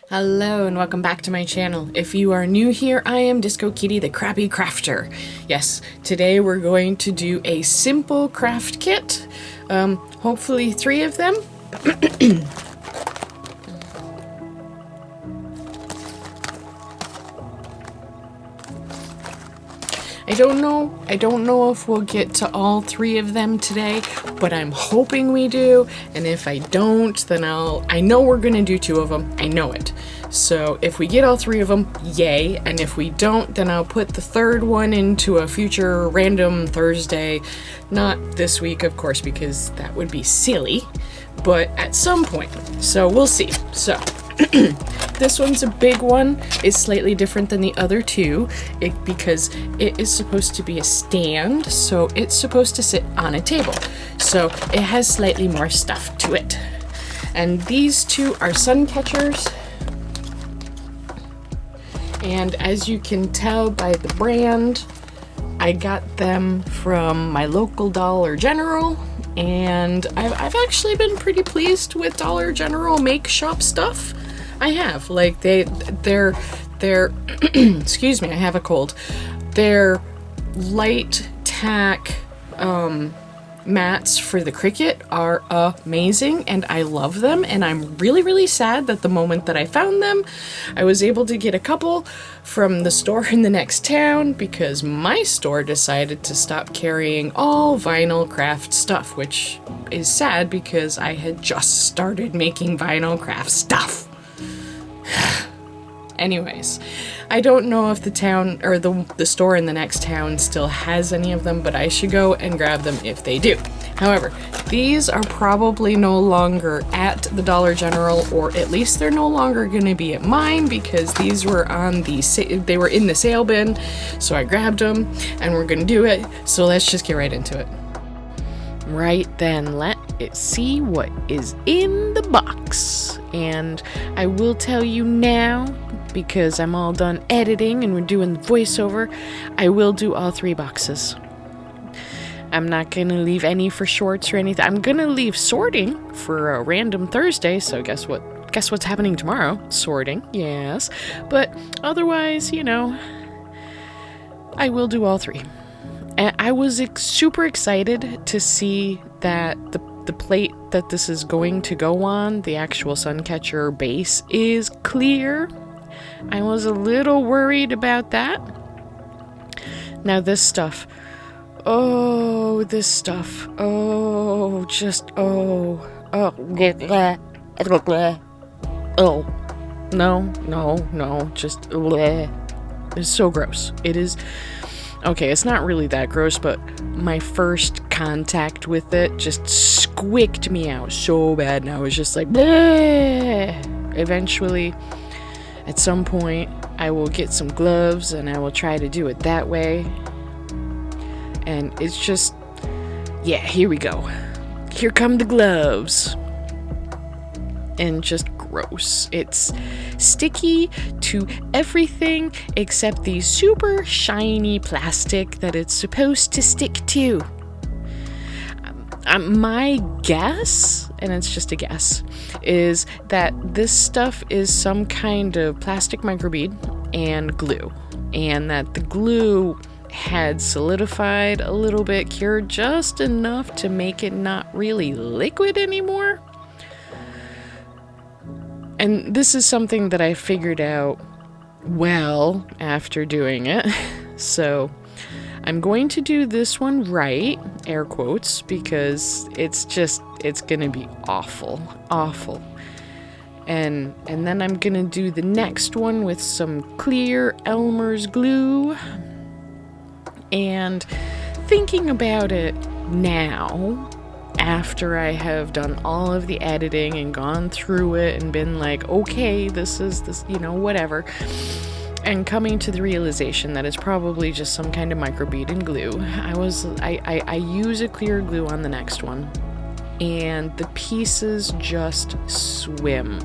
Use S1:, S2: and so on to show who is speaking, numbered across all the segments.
S1: Hello and welcome back to my channel. If you are new here, I am Disco Kitty the Krabby Crafter. Yes, today we're going to do a simple craft kit. Hopefully 3 of them. I don't know if we'll get to all 3 of them today, but I'm hoping we do. And if I don't, then I know we're gonna do 2 of them. I know it. So if we get all 3 of them, yay. And if we don't, then I'll put the 3rd one into a future random Thursday. Not this week, of course, because that would be silly, but at some point. So we'll see. So this one's a big one. It's slightly different than the other 2 because it is supposed to be a stand, so it's supposed to sit on a table. So it has slightly more stuff to it. And these 2 are sun catchers. And as you can tell by the brand, I got them from my local Dollar General. And I've actually been pretty pleased with Dollar General make shop stuff. I have, like, they're excuse me, I have a cold. Their light tack mats for the Cricut are amazing, and I love them, and I'm really sad that the moment that I found them, I was able to get a couple from the store in the next town because my store decided to stop carrying all vinyl craft stuff, which is sad because I had just started making vinyl craft stuff. Anyways, I don't know if the town or the store in the next town still has any of them, but I should go and grab them if they do. However, these are probably no longer at the Dollar General, or at least they're no longer going to be at mine because these were on they were in the sale bin, so I grabbed them and we're going to do it. So let's just get right into it. Right then, let's see what is in the box. And I will tell you now, because I'm all done editing and we're doing the voiceover, I will do all 3 boxes. I'm not going to leave any for shorts or anything. I'm going to leave sorting for a random Thursday, so guess what? Guess what's happening tomorrow? Sorting, yes. But otherwise, you know, I will do all 3. And I was super excited to see that the plate that this is going to go on, the actual Suncatcher base, is clear. I was a little worried about that. Now this stuff, oh, no, just, it's so gross. It is. Okay, it's not really that gross, but my first contact with it just squicked me out so bad, and I was just like, bleh. Eventually, at some point, I will get some gloves, and I will try to do it that way. And it's just, yeah, here we go. Here come the gloves. And just gross. It's sticky to everything except the super shiny plastic that it's supposed to stick to. My guess, and it's just a guess, is that this stuff is some kind of plastic microbead and glue, and that the glue had solidified a little bit, cured just enough to make it not really liquid anymore. And this is something that I figured out well after doing it. So I'm going to do this one right, air quotes, because it's gonna be awful. And then I'm gonna do the next one with some clear Elmer's glue. And thinking about it now, after I have done all of the editing and gone through it and been like, okay, this, you know, whatever, and coming to the realization that it's probably just some kind of microbead and glue, I use a clear glue on the next one, and the pieces just swim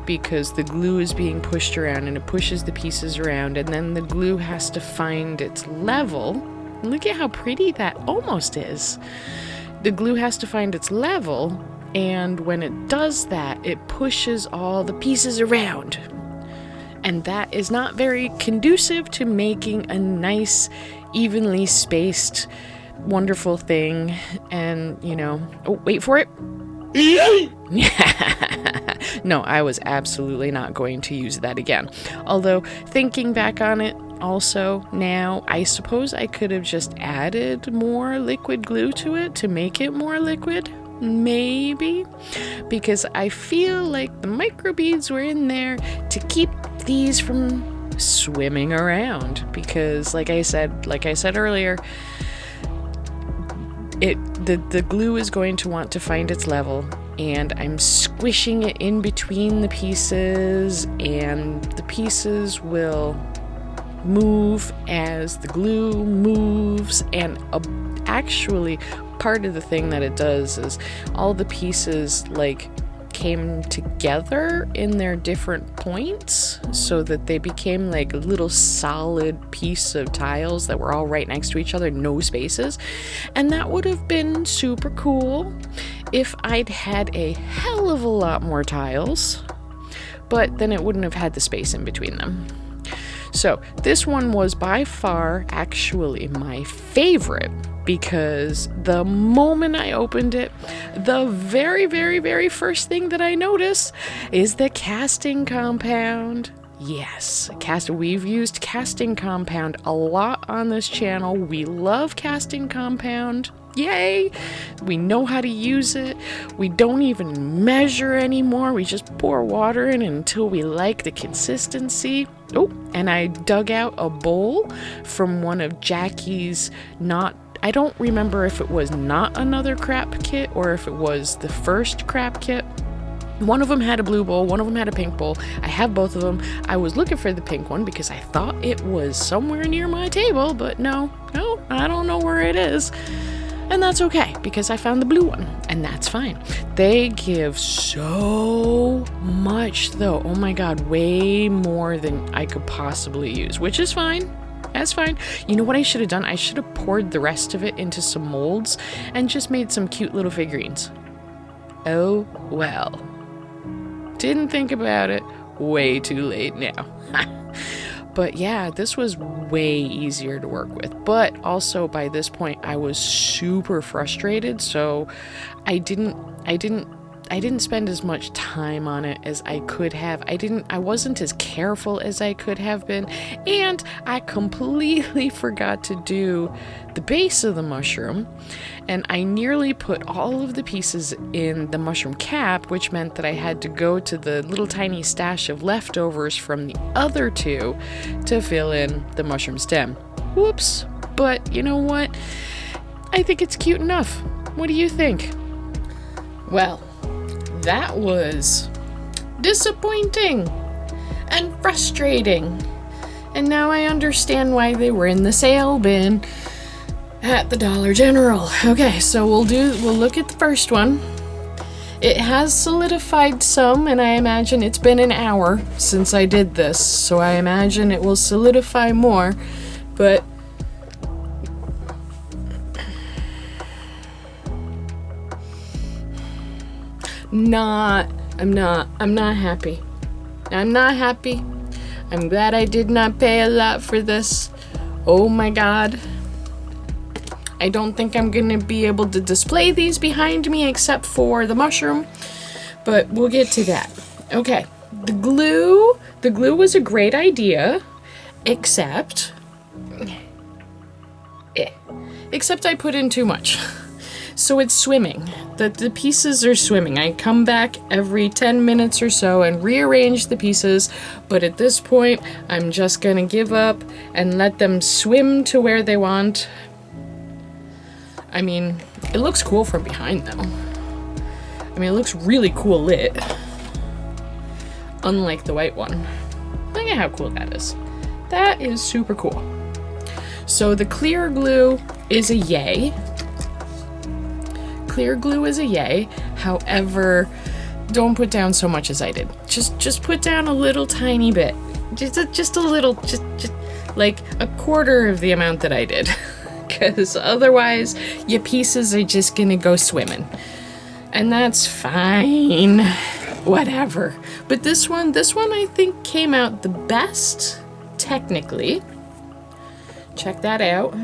S1: because the glue is being pushed around and it pushes the pieces around, and then the glue has to find its level. Look at how pretty that almost is. The glue has to find its level And when it does that, it pushes all the pieces around. And that is not very conducive to making a nice, evenly spaced, wonderful thing. And, you know, oh, wait for it. No, I was absolutely not going to use that again. Although, thinking back on it also now, I suppose I could have just added more liquid glue to it to make it more liquid. Maybe. Because I feel like the microbeads were in there to keep these from swimming around. Because, like I said earlier, the glue is going to want to find its level, and I'm squishing it in between the pieces, and the pieces will move as the glue moves. And actually, part of the thing that it does is all the pieces like came together in their different points so that they became like a little solid piece of tiles that were all right next to each other, no spaces. And that would have been super cool if I'd had a hell of a lot more tiles, but then it wouldn't have had the space in between them. So this one was by far actually my favorite, because the moment I opened it, the very, very, very first thing that I notice is the casting compound. Yes, we've used casting compound a lot on this channel. We love casting compound. Yay! We know how to use it. We don't even measure anymore. We just pour water in until we like the consistency. Oh, and I dug out a bowl from one of Jackie's I don't remember if it was not another crap kit or if it was the first crap kit. One of them had a blue bowl, one of them had a pink bowl. I have both of them. I was looking for the pink one because I thought it was somewhere near my table, but no, I don't know where it is. And that's okay, because I found the blue one, and that's fine. They give so much, though. Oh my god, way more than I could possibly use, which is fine. That's fine. You know what I should have done? I should have poured the rest of it into some molds and just made some cute little figurines. Oh, well. Didn't think about it. Way too late now. But yeah, this was way easier to work with. But also by this point, I was super frustrated, so I didn't spend as much time on it as I could have. I wasn't as careful as I could have been, and I completely forgot to do the base of the mushroom, and I nearly put all of the pieces in the mushroom cap, which meant that I had to go to the little tiny stash of leftovers from the other two to fill in the mushroom stem. Whoops. But you know what? I think it's cute enough. What do you think? Well, that was disappointing and frustrating. And now I understand why they were in the sale bin at the Dollar General. Okay, so we'll look at the first one. It has solidified some, and I imagine it's been an hour since I did this, so I imagine it will solidify more, but I'm not happy. I'm not happy. I'm glad I did not pay a lot for this. Oh my god. I don't think I'm gonna be able to display these behind me except for the mushroom, but we'll get to that. Okay, the glue was a great idea, except I put in too much. So it's swimming. The pieces are swimming. I come back every 10 minutes or so and rearrange the pieces, but at this point, I'm just gonna give up and let them swim to where they want. I mean, it looks cool from behind, though. I mean, it looks really cool lit. Unlike the white one. Look at how cool that is. That is super cool. So the clear glue is a yay. Clear glue is a yay. However, don't put down so much as I did. Just put down a little tiny bit. Just a little, just like a quarter of the amount that I did. Because otherwise, your pieces are just gonna go swimming. And that's fine. Whatever. But this one I think came out the best, technically. Check that out.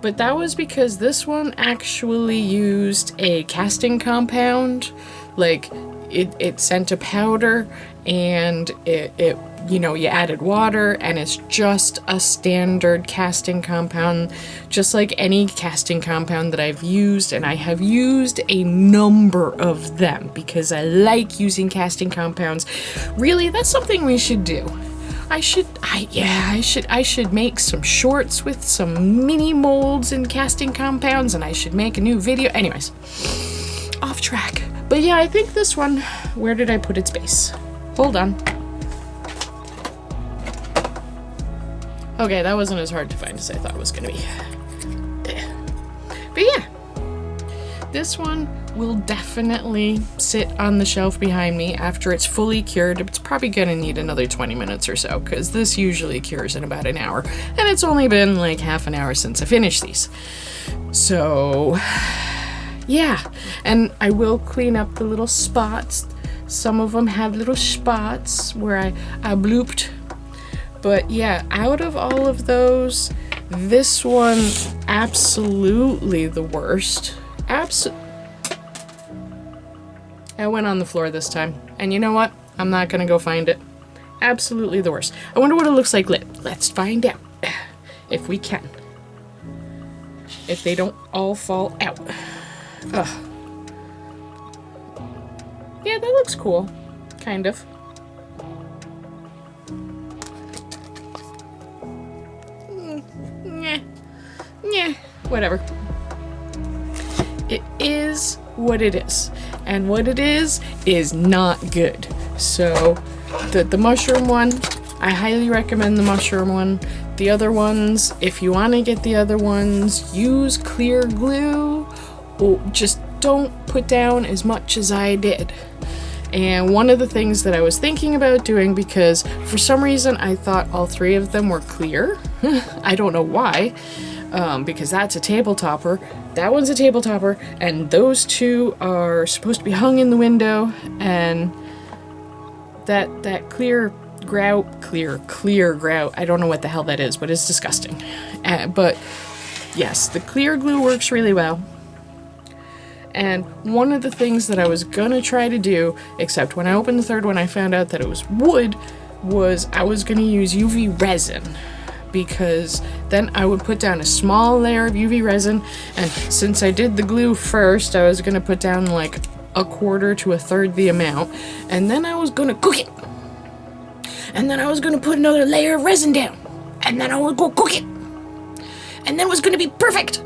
S1: But that was because this one actually used a casting compound. Like, it sent a powder, and it you know, you added water, and it's just a standard casting compound, just like any casting compound that I've used, and I have used a number of them because I like using casting compounds. Really, that's something we should do. I should make some shorts with some mini molds and casting compounds, and I should make a new video. Anyways, off track. But yeah, I think this one, where did I put its base? Hold on. Okay, that wasn't as hard to find as I thought it was gonna be. But yeah, this one will definitely sit on the shelf behind me after it's fully cured. It's probably gonna need another 20 minutes or so, because this usually cures in about an hour, and it's only been like half an hour since I finished these. So yeah, and I will clean up the little spots. Some of them have little spots where I blooped. But yeah, out of all of those, this one absolutely the worst. I went on the floor this time, and you know what? I'm not gonna go find it. Absolutely the worst. I wonder what it looks like lit. Let's find out, if we can. If they don't all fall out. Ugh. Yeah, that looks cool. Kind of. Yeah, whatever. It is what it is. And what it is not good. So, the mushroom one, I highly recommend the mushroom one. The other ones, if you want to get the other ones, use clear glue. Or just don't put down as much as I did. And one of the things that I was thinking about doing, because for some reason I thought all three of them were clear. I don't know why. Because that's a table topper, that one's a table topper, and those two are supposed to be hung in the window, and that clear grout, I don't know what the hell that is, but it's disgusting. But yes, the clear glue works really well. And one of the things that I was gonna try to do, except when I opened the third one I found out that it was wood, was I was gonna use UV resin. Because then I would put down a small layer of UV resin, and since I did the glue first, I was gonna put down like a quarter to a third the amount, and then I was gonna cook it. And then I was gonna put another layer of resin down, and then I would go cook it. And then it was gonna be perfect.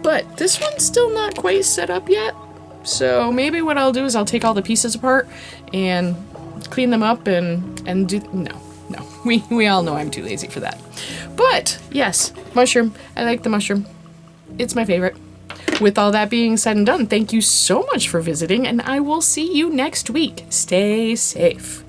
S1: But this one's still not quite set up yet, so maybe what I'll do is I'll take all the pieces apart and clean them up and do... No. We all know I'm too lazy for that. But, yes, mushroom. I like the mushroom. It's my favorite. With all that being said and done, thank you so much for visiting, and I will see you next week. Stay safe.